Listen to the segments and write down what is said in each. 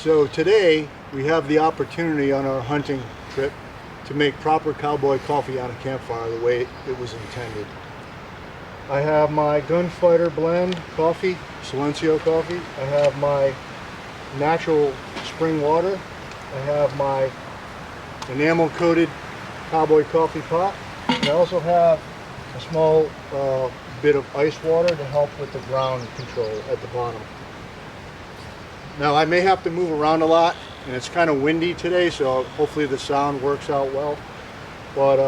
So today we have the opportunity on our hunting trip to make proper cowboy coffee on a campfire the way it was intended. I have my gunfighter blend coffee, Silencio coffee. I have my natural spring water. I have my enamel coated cowboy coffee pot. I also have a small bit of ice water to help with the ground control at the bottom. Now I may have to move around a lot, and it's kind of windy today, so hopefully the sound works out well. But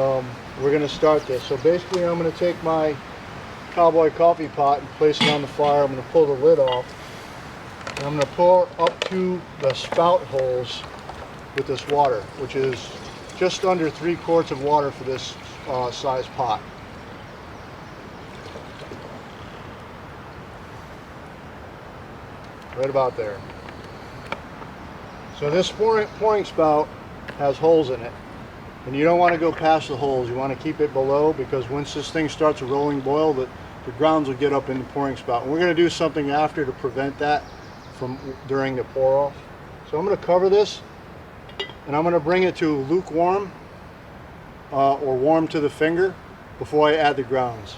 we're going to start this. So basically I'm going to take my cowboy coffee pot and place it on the fire. I'm going to pull the lid off, and I'm going to pour up to the spout holes with this water, which is just under 3 quarts of water for this size pot. Right about there. So this pouring spout has holes in it, and you don't want to go past the holes. You want to keep it below, because once this thing starts a rolling boil, the grounds will get up in the pouring spout. And we're going to do something after to prevent that from during the pour off. So I'm going to cover this, and I'm going to bring it to lukewarm or warm to the finger before I add the grounds.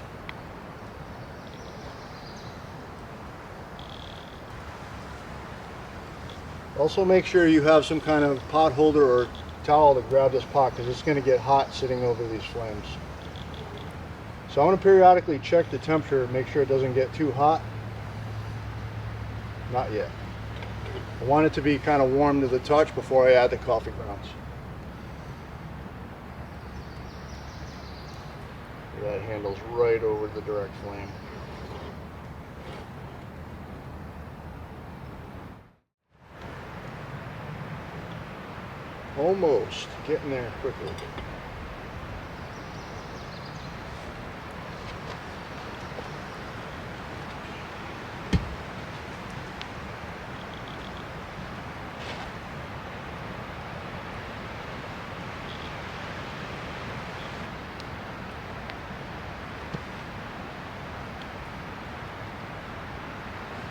Also make sure you have some kind of pot holder or towel to grab this pot, because it's going to get hot sitting over these flames. So I'm going to periodically check the temperature, make sure it doesn't get too hot. Not yet. I want it to be kind of warm to the touch before I add the coffee grounds. That handle's right over the direct flame. Almost getting there quickly.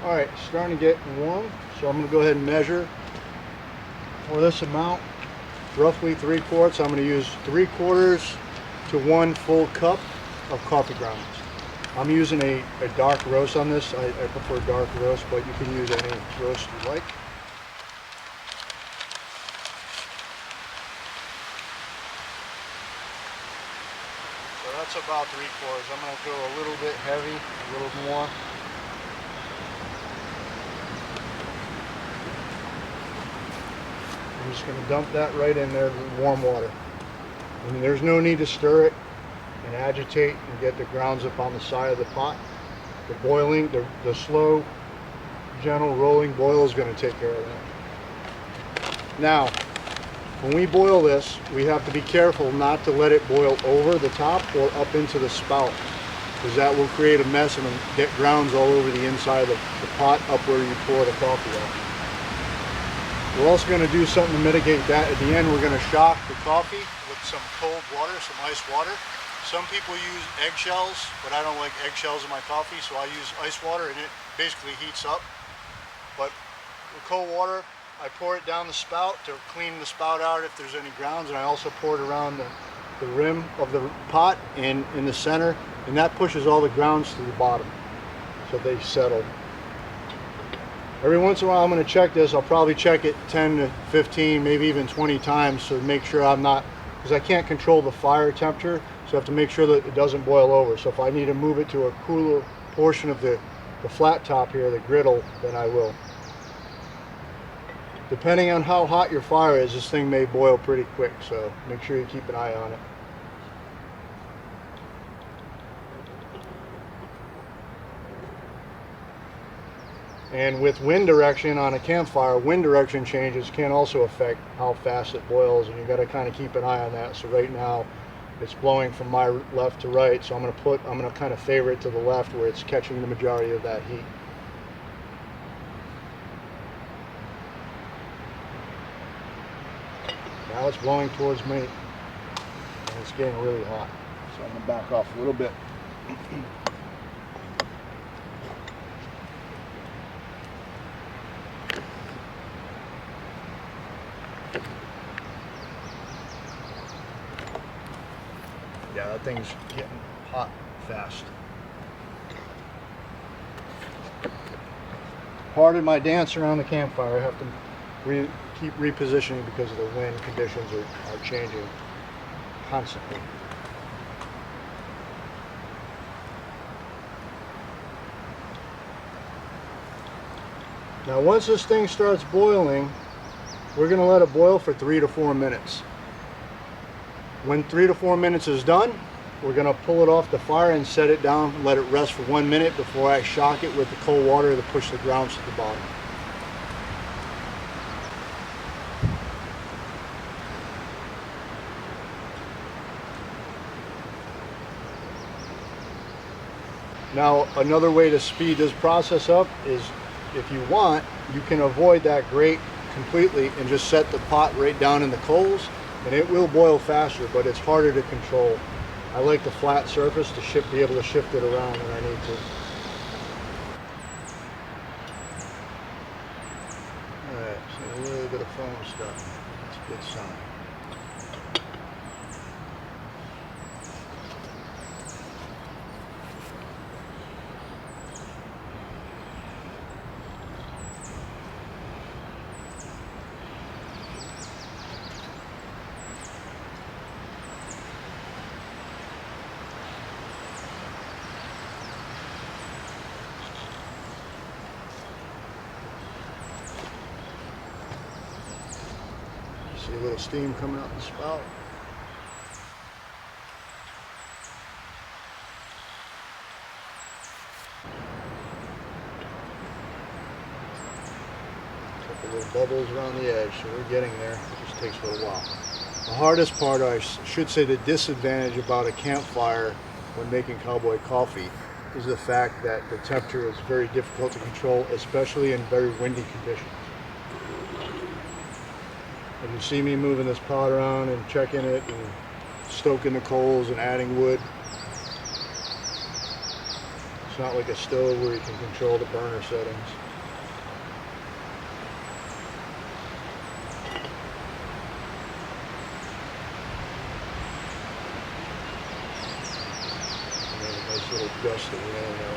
All right, starting to get warm, so I'm going to go ahead and measure for this amount. Roughly 3 quarts. I'm going to use 3/4 to 1 full cup of coffee grounds. I'm using a dark roast on this. I prefer dark roast, but you can use any roast you like. So that's about 3/4. I'm going to go a little bit heavy, a little more. I'm just going to dump that right in there with warm water. And there's no need to stir it and agitate and get the grounds up on the side of the pot. The boiling, the slow, gentle rolling boil is going to take care of that. Now, when we boil this, we have to be careful not to let it boil over the top or up into the spout, because that will create a mess and get grounds all over the inside of the pot up where you pour the coffee out. We're also going to do something to mitigate that. At the end, we're going to shock the coffee with some cold water, some ice water. Some people use eggshells, but I don't like eggshells in my coffee, so I use ice water, and it basically heats up. But with cold water, I pour it down the spout to clean the spout out if there's any grounds, and I also pour it around the rim of the pot and in the center, and that pushes all the grounds to the bottom so they settle. Every once in a while I'm going to check this. I'll probably check it 10 to 15, maybe even 20 times to make sure I'm not, because I can't control the fire temperature, so I have to make sure that it doesn't boil over. So if I need to move it to a cooler portion of the flat top here, the griddle, then I will. Depending on how hot your fire is, this thing may boil pretty quick, so make sure you keep an eye on it. And with wind direction on a campfire, wind direction changes can also affect how fast it boils, and you got to kind of keep an eye on that. So right now it's blowing from my left to right, so I'm going to kind of favor it to the left where it's catching the majority of that heat. Now it's blowing towards me, and it's getting really hot, so I'm going to back off a little bit. Yeah, that thing's getting hot fast. Pardon my dance around the campfire. I have to keep repositioning because of the wind conditions are changing constantly. Now once this thing starts boiling, we're going to let it boil for 3 to 4 minutes. When 3 to 4 minutes is done, we're going to pull it off the fire and set it down, let it rest for 1 minute before I shock it with the cold water to push the grounds to the bottom. Now another way to speed this process up is, if you want, you can avoid that grate completely and just set the pot right down in the coals, and it will boil faster, but it's harder to control. I like the flat surface to be able to shift it around when I need to. Alright, so a little bit of foam stuff. That's a good sign. See a little steam coming out the spout. Couple little bubbles around the edge, so we're getting there. It just takes a little while. The hardest part, or I should say the disadvantage about a campfire when making Cowboy Coffee, is the fact that the temperature is very difficult to control, especially in very windy conditions. And you see me moving this pot around and checking it and stoking the coals and adding wood. It's not like a stove where you can control the burner settings. And there's a nice little gust of wind out.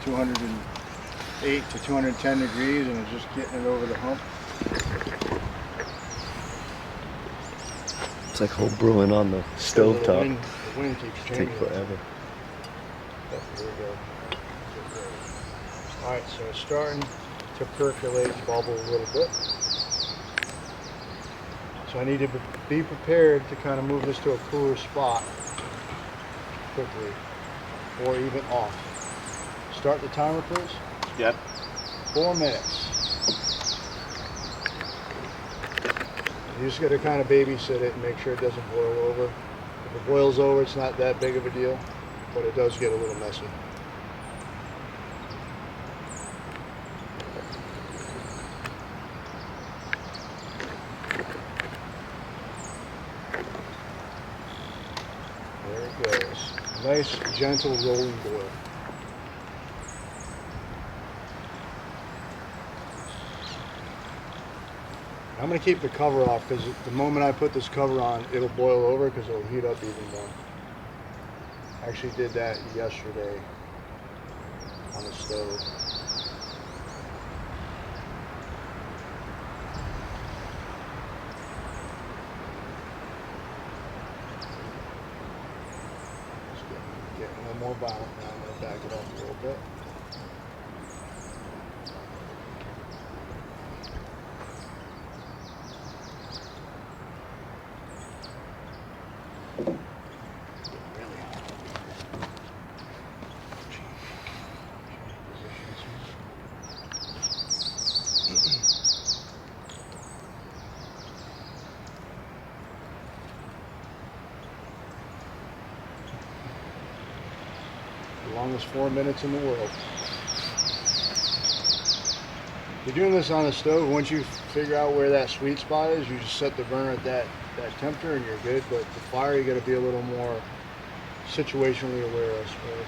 $208 to 210 degrees, and it's just getting it over the hump. It's like whole brewing on the stove top. The wind keeps changing. Take forever. There we go. Alright, so it's starting to percolate, bubble a little bit. So I need to be prepared to kind of move this to a cooler spot quickly, or even off. Start the timer, please. Yep. 4 minutes. You just got to kind of babysit it and make sure it doesn't boil over. If it boils over, it's not that big of a deal, but it does get a little messy. There it goes. Nice, gentle, rolling boil. I'm going to keep the cover off because the moment I put this cover on, it'll boil over because it'll heat up even more. I actually did that yesterday on the stove. Just getting a little more violent now. I'm going to back it off a little bit. The longest 4 minutes in the world. You're doing this on a stove. Once you figure out where that sweet spot is, you just set the burner at that temperature and you're good. But the fire, you got to be a little more situationally aware, I suppose.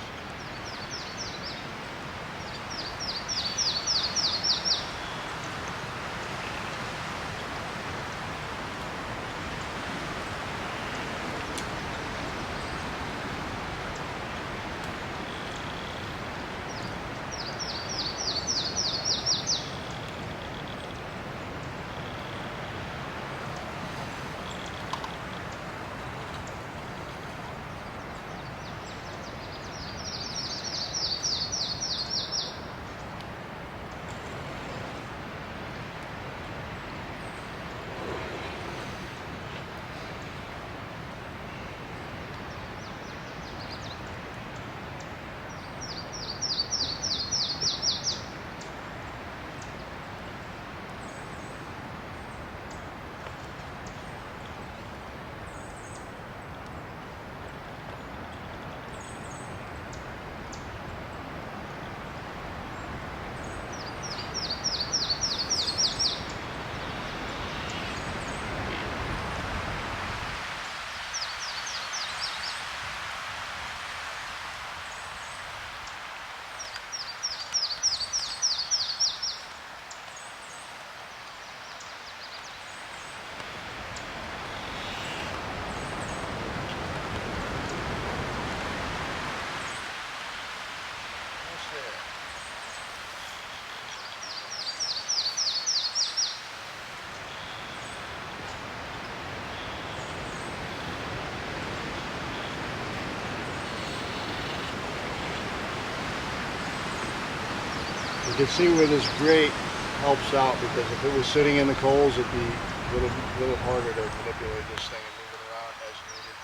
You can see where this grate helps out because if it was sitting in the coals, it'd be a little harder to manipulate this thing and move it around as needed.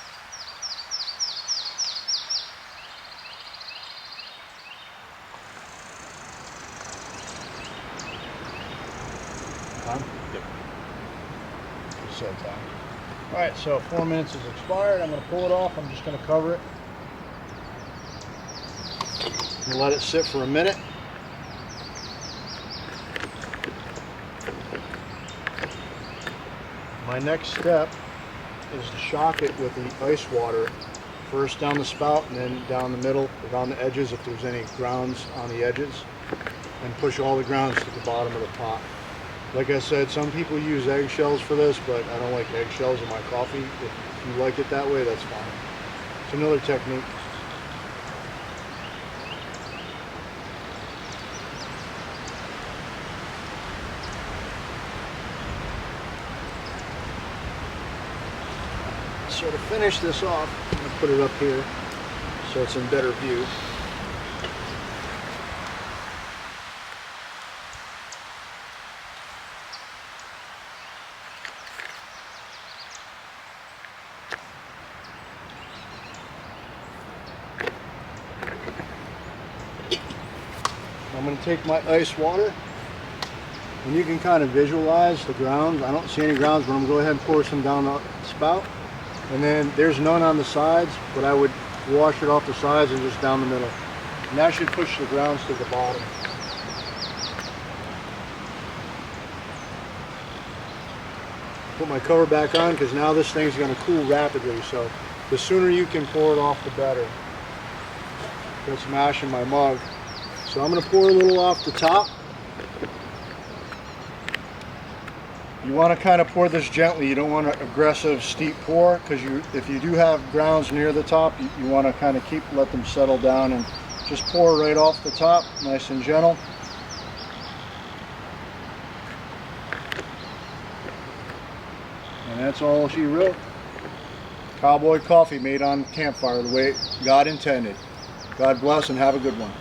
Time? Yep. Set time. Alright, so 4 minutes is expired. I'm going to pull it off. I'm just going to cover it. I'm going to let it sit for a minute. My next step is to shock it with the ice water, first down the spout and then down the middle, around the edges if there's any grounds on the edges, and push all the grounds to the bottom of the pot. Like I said, some people use eggshells for this, but I don't like eggshells in my coffee. If you like it that way, that's fine. It's another technique. So to finish this off, I'm going to put it up here so it's in better view. I'm going to take my ice water And you can kind of visualize the grounds. I don't see any grounds, but I'm gonna go ahead and pour some down the spout. And then there's none on the sides, but I would wash it off the sides and just down the middle. And that should push the grounds to the bottom. Put my cover back on because now this thing's going to cool rapidly, so the sooner you can pour it off, the better. Just mashing my mug. So I'm going to pour a little off the top. You want to kind of pour this gently. You don't want an aggressive, steep pour, because if you do have grounds near the top, you want to kind of let them settle down, and just pour right off the top, nice and gentle. And that's all she wrote. Cowboy coffee made on campfire the way God intended. God bless and have a good one.